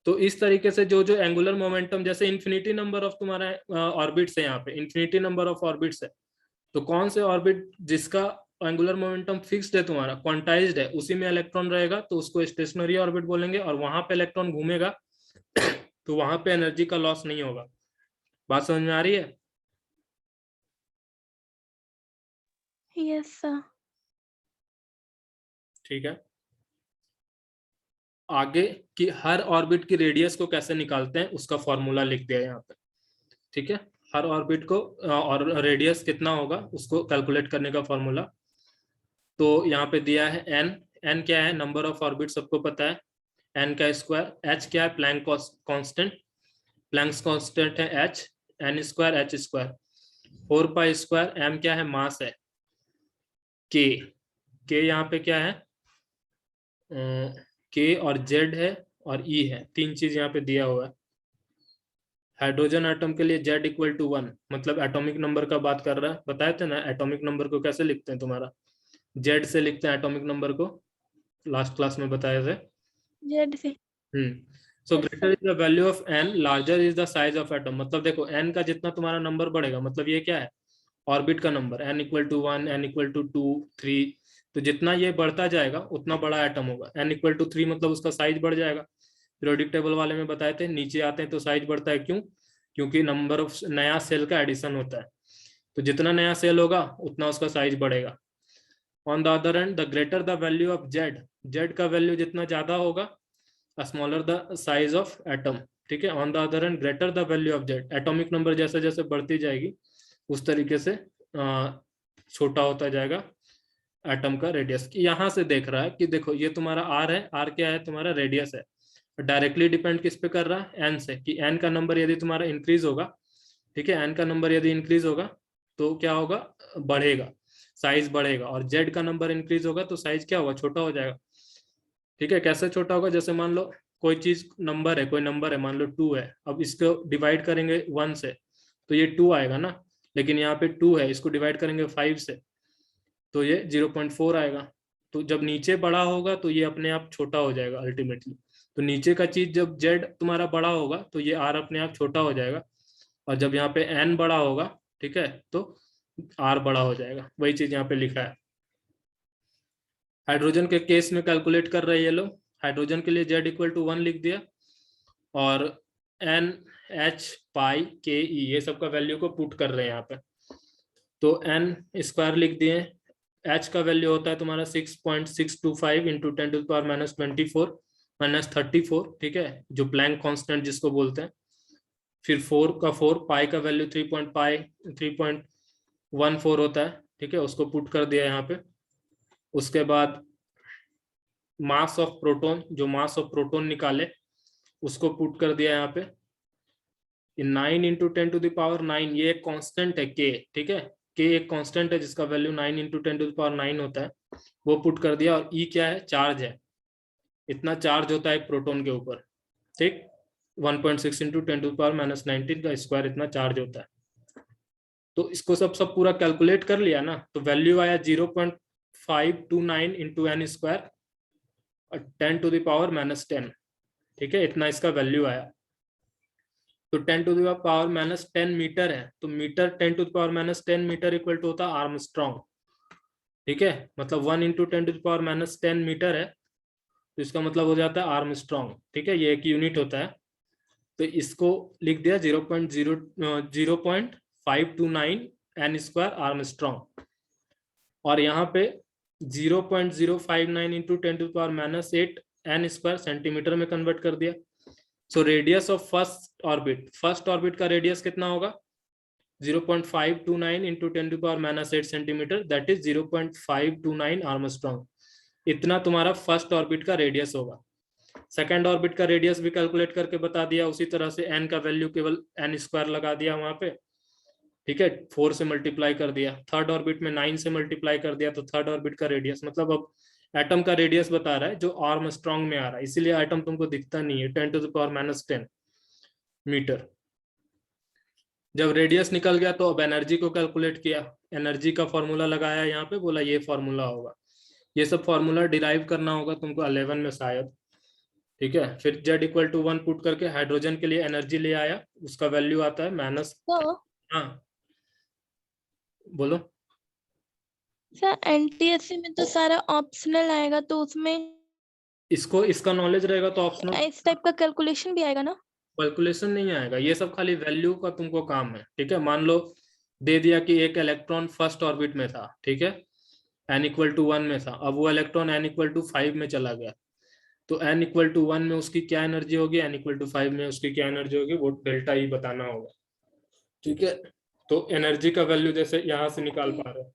तो इस तरीके से जो जो एंगुलर मोमेंटम, जैसे इन्फिनिटी नंबर ऑफ तुम्हारा ऑर्बिट्स है, यहाँ पे इन्फिनिटी नंबर ऑफ ऑर्बिट्स है, तो कौन से ऑर्बिट जिसका एंगुलर मोमेंटम फिक्स्ड है तुम्हारा, क्वांटाइज्ड है, उसी में इलेक्ट्रॉन रहेगा तो उसको स्टेशनरी ऑर्बिट बोलेंगे, और वहां पे इलेक्ट्रॉन घूमेगा तो वहां पे एनर्जी का लॉस नहीं होगा। बात समझ में आ रही है? Yes sir. ठीक है, आगे कि हर ऑर्बिट की रेडियस को कैसे निकालते हैं उसका फॉर्मूला लिख दिया यहाँ पे। ठीक है, हर ऑर्बिट को और रेडियस कितना होगा उसको कैलकुलेट करने का फॉर्मूला। तो यहाँ पे दिया है एन, एन क्या है, नंबर ऑफ ऑर्बिट सबको पता है, एन का स्क्वायर, एच क्या है, प्लैंक कांस्टेंट, प्लैंक्स कांस्टेंट है H, N square H square, 4 pi square, M क्या है, मास है, के, के यहाँ पे क्या है, के और जेड है और ई है, तीन चीज यहाँ पे दिया हुआ है। हाइड्रोजन एटम के लिए Z=1, मतलब एटॉमिक नंबर का बात कर रहा है, बताए थे ना एटॉमिक नंबर को कैसे लिखते हैं, तुम्हारा जेड से लिखते हैं एटॉमिक नंबर को, लास्ट क्लास में बताए थे। जेड से। So yes greater sir. Is the value of N, larger is the size of atom, मतलब देखो एन का जितना तुम्हारा नंबर बढ़ेगा, मतलब ये क्या है, ऑर्बिट का नंबर, n=1, n=2 3, तो जितना ये बढ़ता जाएगा उतना बड़ा एटम होगा। n=3 मतलब उसका साइज बढ़ जाएगा, पीरियोडिक टेबल वाले में बताए थे, नीचे आते हैं तो साइज बढ़ता है, क्यों, क्योंकि नंबर ऑफ नया सेल का एडिशन होता है, तो जितना नया सेल होगा उतना उसका साइज बढ़ेगा। On the other and the greater the value of Z, Z का वैल्यू जितना ज्यादा होगा smaller the size of atom. ठीक है, on the other and greater the value of Z, atomic number जैसे जैसे बढ़ती जाएगी उस तरीके से छोटा होता जाएगा एटम का रेडियस। यहाँ से देख रहा है कि देखो ये तुम्हारा आर है, आर क्या है, तुम्हारा रेडियस है, डायरेक्टली डिपेंड किस पे कर रहा है, एन से, कि एन का नंबर यदि तुम्हारा इंक्रीज होगा, ठीक है, एन का नंबर यदि इंक्रीज होगा तो क्या होगा, बढ़ेगा, साइज बढ़ेगा, और जेड का नंबर इंक्रीज होगा तो साइज क्या होगा, छोटा हो जाएगा। ठीक है, कैसे छोटा होगा, जैसे मान लो कोई चीज नंबर है, कोई नंबर है, मान लो 2 है, अब इसको डिवाइड करेंगे 1 से तो ये 2 आएगा ना, लेकिन यहाँ पे 2 है, इसको डिवाइड करेंगे 5 से तो ये 0.4 आएगा। तो जब नीचे बड़ा होगा तो ये अपने आप छोटा हो जाएगा अल्टीमेटली, तो नीचे का चीज जब जेड तुम्हारा बड़ा होगा तो ये आर अपने आप छोटा हो जाएगा, और जब यहाँ पे एन बड़ा होगा, ठीक है, तो आर बड़ा हो जाएगा, वही चीज यहाँ पे लिखा है। हाइड्रोजन के केस में कैलकुलेट कर रहे हैं ये लोग, हाइड्रोजन के लिए Z=1 लिख दिया, और एन एच पाई के ई ये सब का वैल्यू को पुट कर रहे हैं यहाँ पे, तो एन स्क्वायर लिख दिए, एच का वैल्यू होता है तुम्हारा 6.625 इंटू 10⁻24 -34, ठीक है, जो प्लैंक कांस्टेंट जिसको बोलते हैं, फिर 4 का 4, पाई का वैल्यू 3.14 होता है, ठीक है, उसको पुट कर दिया यहाँ पे। उसके बाद मास ऑफ प्रोटॉन, जो मास ऑफ प्रोटॉन निकाले उसको पुट कर दिया यहाँ पे, 9 इंटू 10 टू द पावर 9, ये एक कांस्टेंट है के, ठीक है, के एक कांस्टेंट है जिसका value 9 into 10 to the power 9 होता है, वो पुट कर दिया। और ई क्या है, चार्ज है, इतना चार्ज होता है एक प्रोटॉन के ऊपर, ठीक, 1.6 इंटू 10 टू द पावर -19 का स्क्वायर इतना चार्ज होता है। तो इसको सब सब पूरा कैलकुलेट कर लिया ना, तो वैल्यू आया 0.529 into N square 10 to the power -10, ठीक है, इतना इसका वैल्यू आया। तो 10 टू द पावर -10 मीटर है, तो metre 10 to the power -10 metre equal to होता है आर्मस्ट्रॉन्ग, ठीक है, मतलब 1 into 10 to the power -10 metre है, तो इसका मतलब हो जाता है आर्मस्ट्रॉन्ग, ठीक है, ये एक यूनिट होता है। तो इसको लिख दिया 0.529 एन स्क्वायर आर्मस्ट्रॉन्ग, और यहाँ पे 0.059 into 10 to power -8 N square centimetre में कन्वर्ट कर दिया। So radius of first orbit का रेडियस कितना होगा, 0.529 into 10 to power -8 centimetre, that is 0.529 angstrom. इतना तुम्हारा फर्स्ट ऑर्बिट का रेडियस होगा। सेकेंड ऑर्बिट का रेडियस भी कैलकुलेट करके बता दिया, उसी तरह से एन का वैल्यू केवल एन स्क्वायर लगा दिया वहां पे, ठीक है, 4 से मल्टीप्लाई कर दिया। थर्ड ऑर्बिट में 9 से मल्टीप्लाई कर दिया, तो थर्ड ऑर्बिट का रेडियस, मतलब अब एटम का रेडियस बता रहा है जो आर्मस्ट्रॉन्ग में आ रहा है, इसीलिए एटम तुमको दिखता नहीं है, 10 टू द पावर -10 मीटर। जब रेडियस निकल गया तो अब एनर्जी को कैलकुलेट किया, एनर्जी का फॉर्मूला लगाया यहाँ पे, बोला ये फॉर्मूला होगा, ये सब फॉर्मूला डिराइव करना होगा तुमको 11 में शायद, ठीक है। फिर Z=1 पुट करके हाइड्रोजन के लिए एनर्जी ले आया, उसका वैल्यू आता है माइनस, तो हाँ बोलो। सर एनटीएससी में तो सारा ऑप्शनल आएगा, तो उसमें इसको इसका नॉलेज रहेगा तो ऑप्शनल इस टाइप का कैलकुलेशन भी आएगा ना? कैलकुलेशन नहीं आएगा, ये सब खाली वैल्यू का तुमको काम है, ठीक है। मान लो दे दिया कि एक इलेक्ट्रॉन फर्स्ट ऑर्बिट में था, ठीक है, n=1 में था, अब वो इलेक्ट्रॉन n=5 में चला गया, तो n=1 में उसकी क्या एनर्जी होगी, n=5 में उसकी क्या एनर्जी होगी, वो डेल्टा ई बताना होगा, ठीक है। तो एनर्जी का वैल्यू जैसे यहाँ से निकाल पा रहे हैं,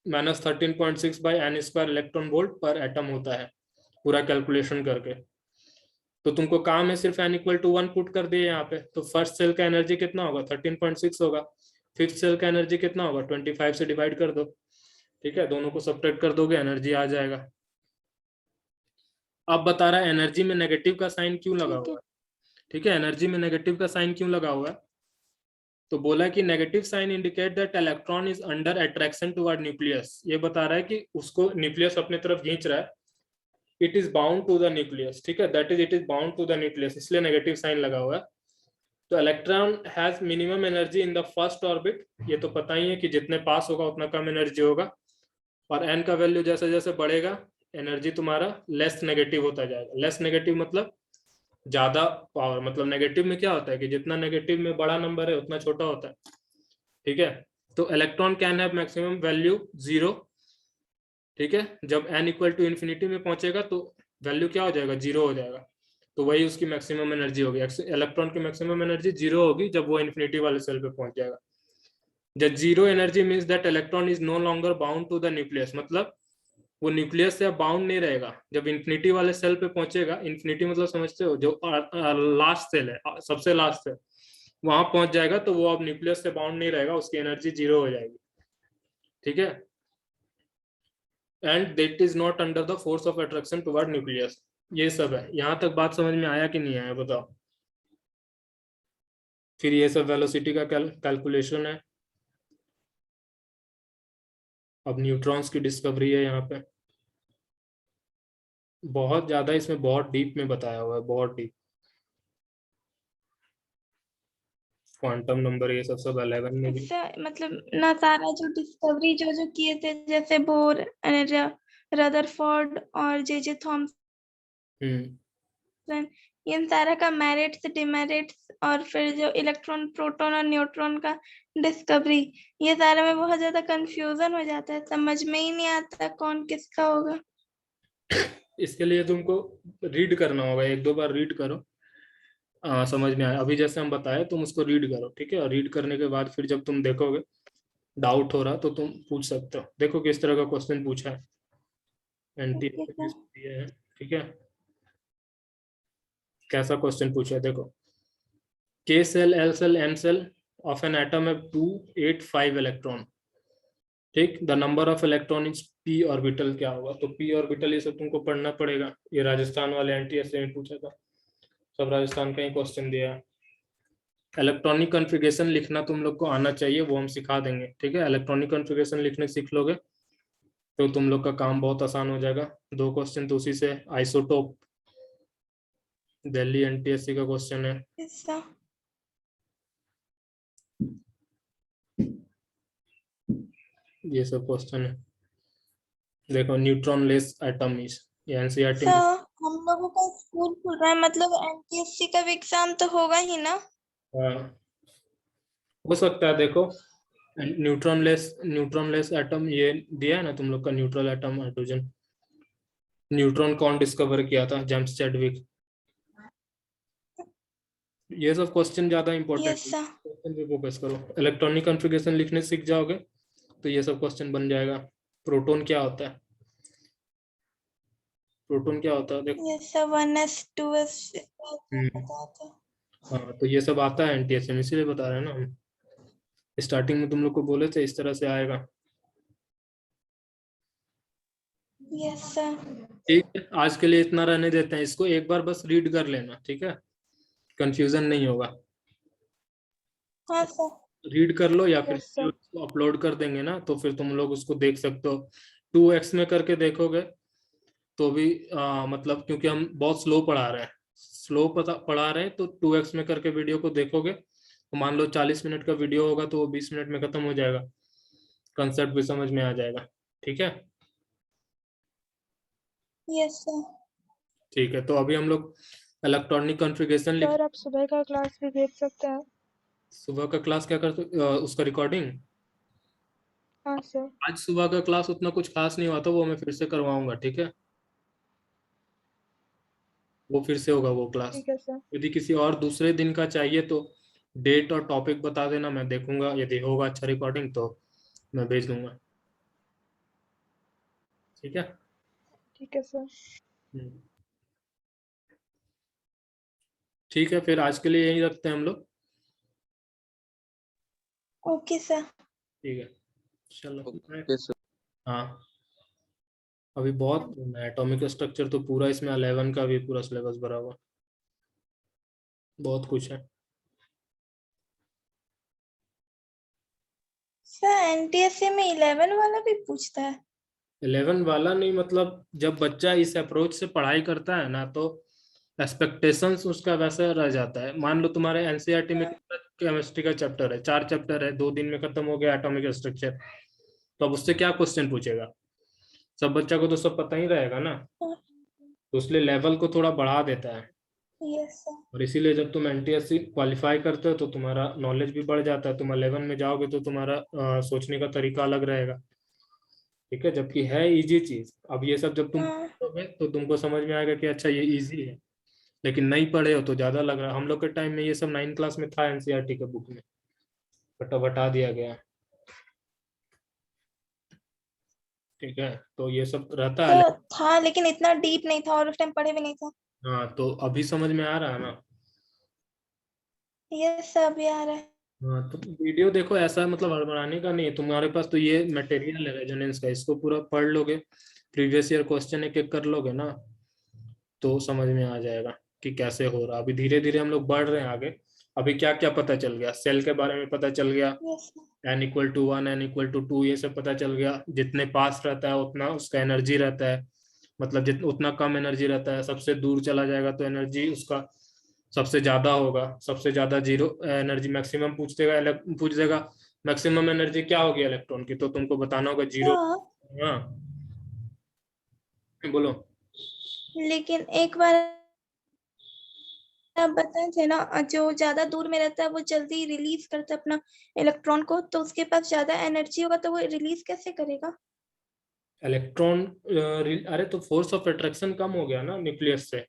-13.6/n² इलेक्ट्रॉन वोल्ट पर एटम होता है, पूरा कैलकुलेशन करके। तो तुमको काम है सिर्फ n=1 पुट कर दिए यहाँ पे, तो फर्स्ट सेल का एनर्जी कितना होगा, 13.6 होगा, फिफ्थ सेल का एनर्जी कितना होगा, 25 से डिवाइड कर दो, ठीक है, दोनों को सब्ट्रैक्ट कर दोगे, एनर्जी आ जाएगा। अब बता रहा है एनर्जी में नेगेटिव का साइन क्यों लगा ठीक है। हुआ है, ठीक है, एनर्जी में नेगेटिव का साइन क्यों लगा हुआ है, तो बोला कि negative sign indicate that electron is under attraction toward nucleus, ये बता रहा है कि उसको न्यूक्लियस अपने तरफ खींच रहा है, it is bound to the nucleus, ठीक है, that is it is bound to the nucleus, इसलिए नेगेटिव साइन लगा हुआ है। तो electron has minimum energy in the first orbit, ये तो पता ही है कि जितने पास होगा उतना कम एनर्जी होगा, और एन का वैल्यू जैसे जैसे बढ़ेगा एनर्जी तुम्हारा लेस नेगेटिव होता जाएगा। लेस नेगेटिव मतलब ज्यादा पावर, मतलब नेगेटिव में क्या होता है कि जितना नेगेटिव में बड़ा नंबर है उतना छोटा होता है, ठीक है। तो electron can have maximum value 0, ठीक है, जब n=∞ में पहुंचेगा तो वैल्यू क्या हो जाएगा, 0 हो जाएगा, तो वही उसकी मैक्सिमम एनर्जी होगी। इलेक्ट्रॉन की मैक्सिमम एनर्जी 0 होगी जब वो इन्फिनिटी वाले सेल पे पहुंच जाएगा। जब 0 energy means that electron is no longer bound to the nucleus, मतलब वो न्यूक्लियस से अब बाउंड नहीं रहेगा, जब इन्फिनिटी वाले सेल पे पहुंचेगा, इन्फिनिटी मतलब समझते हो, जो लास्ट सेल है, सबसे लास्ट सेल, वहां पहुंच जाएगा तो वो अब न्यूक्लियस से बाउंड नहीं रहेगा, उसकी एनर्जी 0 हो जाएगी, ठीक है। And that is not under the force of attraction toward nucleus. ये सब है, यहाँ तक बात समझ में आया कि नहीं आया बताओ। फिर ये सब वेलोसिटी का कैलकुलेशन है। अब न्यूट्रॉन्स की डिस्कवरी है यहाँ पे, बहुत ज्यादा इसमें बहुत डीप में बताया हुआ है, बहुत डीप, क्वांटम नंबर ये सब सब 11 में भी। अच्छा, मतलब ना सारा जो डिस्कवरी जो जो किए थे, जैसे बोर, रदरफोर्ड और जे थॉमसन, इन सारा का मेरिट्स, डिमेरिट्स, और फिर जो इलेक्ट्रॉन, प्रोटॉन और न्यूट्रॉन का डिस्कवरी, ये सारे में बहुत ज्यादा कंफ्यूजन हो जाता है, समझ में ही नहीं आता कौन किसका होगा। इसके लिए तुमको रीड करना होगा, एक दो बार रीड करो, समझ में आया। अभी जैसे हम बताए तुम उसको रीड करो, ठीक है, और रीड करने के बाद फिर जब तुम देखोगे डाउट हो रहा तो तुम पूछ सकते हो। देखो किस तरह का क्वेश्चन पूछा है, ओके एनटीए सर। दिए है, ठीक है, कैसा क्वेश्चन पूछा है देखो। K cell, L cell, N cell of an atom have 2, 8, 5 electron. ठीक, the number of electron is p orbital क्या होगा? तो p ऑर्बिटल ये सब तुमको पढ़ना पड़ेगा, ये राजस्थान वाले एनटीएस में पूछा था, सब राजस्थान का ही क्वेश्चन दिया है। इलेक्ट्रॉनिक कॉन्फ़िगरेशन लिखना तुम लोग को आना चाहिए, वो हम सिखा देंगे, ठीक है। इलेक्ट्रॉनिक कॉन्फ़िगरेशन लिखने सीख लोगे तो तुम लोग का काम बहुत आसान हो जाएगा। 2 क्वेश्चन तो उसी से। आइसोटोप, दिल्ली एनटीएससी का क्वेश्चन है। ऐसा ये सब क्वेश्चन है। देखो, न्यूट्रॉन लेस एटम इज, ये एनसीईआरटी में। सर हम लोगों का स्कूल खुल रहा है, मतलब एनटीएससी का भी एग्जाम तो होगा ही ना? हो सकता है, देखो न्यूट्रॉन लेस एटम ये दिया है ना तुम लोग का, न्यूट्रल एटम हाइड्रोजन। न्यूट्रॉन कौन डिस्कवर किया था? James Chadwick. ये सब क्वेश्चन ज्यादा इंपॉर्टेंट यस है, सर। क्वेश्चन पे फोकस करो। इलेक्ट्रॉनिक कॉन्फ़िगरेशन लिखने सीख जाओगे तो ये सब क्वेश्चन बन जाएगा। प्रोटॉन क्या होता है? प्रोटॉन क्या होता है देखो। यस सर, 1s 2s हम्म, पता था। हाँ, तो ये सब आता है एनटीएस में, इसीलिए बता रहे हैं ना हम। स्टार्टिंग में तुम लोग को बोले थे इस तरह से आएगा। Yes sir. ठीक है, आज के लिए इतना रहने देते हैं, इसको एक बार बस रीड कर लेना, ठीक है, कंफ्यूजन नहीं होगा। हाँ सर। रीड कर लो, या फिर यस सर। इसको अपलोड कर देंगे ना तो फिर तुम लोग उसको देख सकते हो। 2x में करके देखोगे तो भी मतलब क्योंकि हम बहुत स्लो पढ़ा रहे हैं, पढ़ा रहे हैं, तो 2x में करके वीडियो को देखोगे तो मान लो 40 मिनट का वीडियो होगा तो वो 20 मिनट में खत्म हो जाएगा, कंसेप्ट भी समझ में आ जाएगा। ठीक है। Yes sir. ठीक है, तो अभी हम लोग इलेक्ट्रॉनिक कॉन्फ़िगरेशन लिख। सर आप सुबह का क्लास भी देख सकते हैं। सुबह का क्लास क्या करते, उसका रिकॉर्डिंग? हाँ सर। आज सुबह का क्लास उतना कुछ खास नहीं हुआ था, वो मैं फिर से करवाऊंगा, ठीक है, वो फिर से होगा वो क्लास। ठीक है सर। यदि किसी और दूसरे दिन का चाहिए तो डेट और टॉपिक बता देना, मैं देखूंगा, यदि होगा अच्छा रिकॉर्डिंग तो मैं भेज दूंगा। ठीक है। ठीक है सर। हम्म। ठीक है, फिर आज के लिए यही रखते हैं हम लोग। Okay sir. ठीक है, चलो। Okay sir. हाँ, अभी बहुत एटॉमिक स्ट्रक्चर तो पूरा, इसमें 11 का भी पूरा सिलेबस भरा हुआ, बहुत कुछ है। सर एनटीएससी में 11 वाला भी पूछता है? 11 वाला नहीं, मतलब जब बच्चा इस अप्रोच से पढ़ाई करता है ना तो एक्सपेक्टेशंस उसका वैसा रह जाता है। मान लो तुम्हारे एनसीईआरटी में केमिस्ट्री का चैप्टर है, 4 चैप्टर है, 2 दिन में खत्म हो गया एटॉमिक स्ट्रक्चर, तो अब उससे क्या क्वेश्चन पूछेगा? सब बच्चा को तो सब पता ही रहेगा ना, तो इसलिए लेवल को थोड़ा बढ़ा देता है। Yes sir. और इसीलिए जब तुम एनटीएससी क्वालिफाई करते हो तो तुम्हारा नॉलेज भी बढ़ जाता है, तुम 11 में जाओगे तो तुम्हारा सोचने का तरीका अलग रहेगा। ठीक है, जबकि है इजी चीज। अब ये सब जब तुम हाँ। पढ़ोगे तो तुमको समझ में आएगा कि अच्छा ये इजी है, लेकिन नहीं पढ़े हो तो ज्यादा लग रहा है। हम लोग के टाइम में ये सब 9 क्लास में था एनसीईआरटी के बुक में, बट अब हटा दिया गया। ठीक है, तो ये सब रहता है। तो था लेकिन इतना डीप नहीं था और उस टाइम पढ़े भी नहीं था। हाँ, तो अभी समझ में आ रहा है ना। यस सर, अभी आ रहा है। हाँ, तो वीडियो देखो, ऐसा मतलब हड़बड़ाने का नहीं है, तुम्हारे पास तो ये मटेरियल है रेजोनेंस का, इसको पूरा पढ़ लोगे, प्रीवियस ईयर क्वेश्चन एक एक कर लोगे ना तो समझ में आ जाएगा कि कैसे हो रहा। अभी धीरे धीरे हम लोग बढ़ रहे हैं आगे। अभी क्या क्या पता चल गया, सेल के बारे में पता चल गया, यस सर। n=1 n=2 ये सब पता चल गया। जितने पास रहता है उतना उसका एनर्जी रहता है, मतलब जितना उतना कम एनर्जी रहता है, सबसे दूर चला जाएगा तो एनर्जी उसका सबसे ज्यादा होगा। सबसे ज्यादा जीरो एनर्जी मैक्सिमम पूछ देगा मैक्सिमम एनर्जी क्या होगी इलेक्ट्रॉन की, तो तुमको बताना होगा 0। हाँ हाँ, बोलो। लेकिन एक बार आप बताए थे ना, जो ज्यादा दूर में रहता है वो जल्दी रिलीज करता है अपना इलेक्ट्रॉन को, तो उसके पास ज्यादा एनर्जी होगा तो वो रिलीज कैसे करेगा? इलेक्ट्रॉन अरे तो फोर्स ऑफ अट्रैक्शन कम हो गया ना न्यूक्लियस से।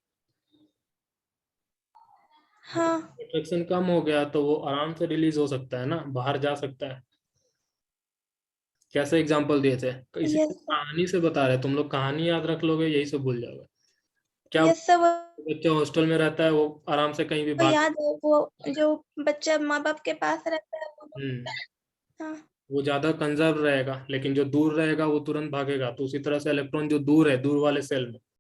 हाँ। अट्रैक्शन कम हो गया तो वो आराम से रिलीज हो सकता है ना, बाहर जा सकता है। कैसे एग्जांपल दिए थे, इसी यस सर। कहानी से बता रहे, तुम लोग कहानी याद रख लोगे यही सब भूल जाओगे। क्या यस सर, बच्चा हॉस्टल में रहता है वो आराम से कहीं भी वो भाग। याद है, वो जो बच्चा माँ बाप के पास रहता है वो। हम्म। हाँ वो ज्यादा कंजर्व रहेगा, लेकिन जो दूर रहेगा वो तुरंत भागेगा। तो उसी तरह से इलेक्ट्रॉन जो दूर है, दूर वाले सेल में,